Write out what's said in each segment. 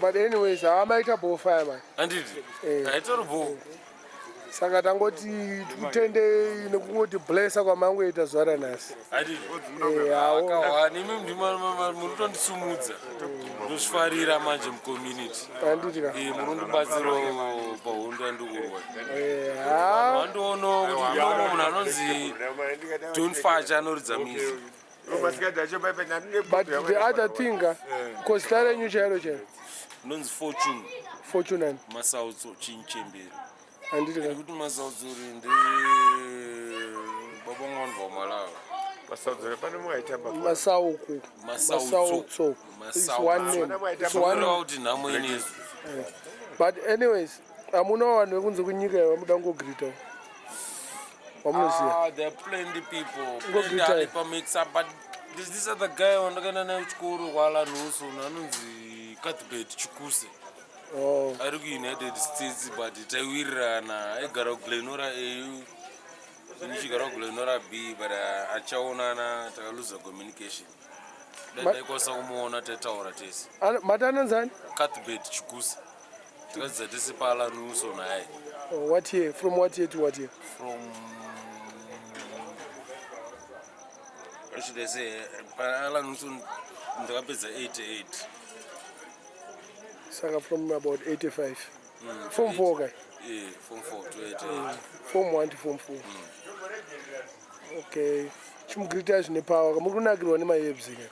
But anyways, hamaita bonfire man. Handiti? Haitori bo. Saka tangoti tutende nekungoti blessa kwamangoita zuva ranhasi. Akawani imi murikutondisumudza. Ndozvifarira manje mucommunity. Handiti ka. Murundibatsirawo pahondo yandikurwa. Handoono kuti unono munhu anonzi John Facha anoridza mizi. But the other thing, because that new chairo chairo. Nonzi Fortune. Fortune and Masautso Chinchembere. Handiti ka. Kuti Masautso ndi babongwana vamalawa. Masauku. Masautso. It's one name. It's one name. But anyways, amuna vanhu vekunze kunyika vamuda ngogreeta. There are plenty people. Plenty mix up, but this other guy wandakana naye kuchikoro kwaalanuso anonzi Cuthbert Chikuse. Ari kuUnited States but taiwirirana aigara kuGlenora A. Nichigara kuGlenora B but achaonana takaluza communication. Ndaikosa kumuona taitaura tese. Mati anonzani? Cuthbert Chikuse. Takadzidza tese paalanuso naye. What year? From what year to what year? From what should I say? Alanuso ndakapedza 88. Saka from about 85. Form 4 guy? Yeah, Form 4 to 88. Form 1 to Form 4. Okay. Chimugreeta zvine power. Mukunakirwa nemaHebs here?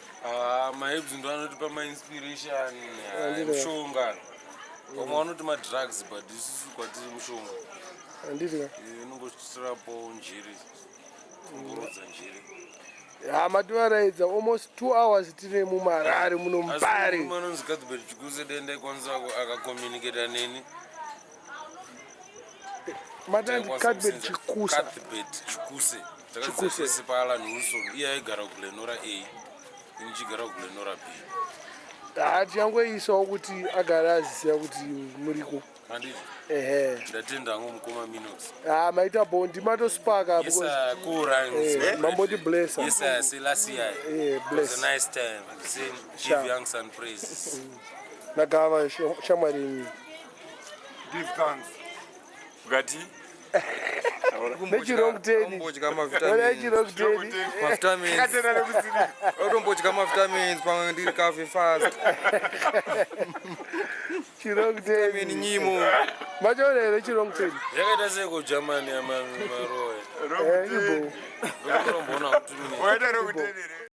MaHebs ndo anotipa mainspiration, mushonga. Vamwe vanoti madrugs but isusu kwatiri mushonga. Handiti ka? Inongosirapo njiri. Kungorodza njiri. Mativaraidza almost 2 hours tine muMarare muno Mbare. Asi anonzi Cuthbert Chikuse denda ikwanisa akacommunicata neni. Matandi Cuthbert Chikuse. Cuthbert Chikuse. Takadzidza paAlan Wilson. Iye aigara kuGlenora A. Ini chigara kuGlenora B. Tichangoisawo kuti agara aziziva kuti muriko. Handiti? Ndatenda hangu mukoma minutes. Maita bondi matosparka. Yes, cool runs. Mamboti blessa. Yes, sir. See, last year. Bless. It was a nice time. Give young son praise. Nagava Shamari. Give thanks. Gati. Nechirong teni. Nechirong teni. Utombodya mavitamins pamwe ndiri cafe fast. Chirong teni. Nyimo. Machona here chirong teni. Yakaita seko Germany amaroya. Ibo. Ndokutombona kuti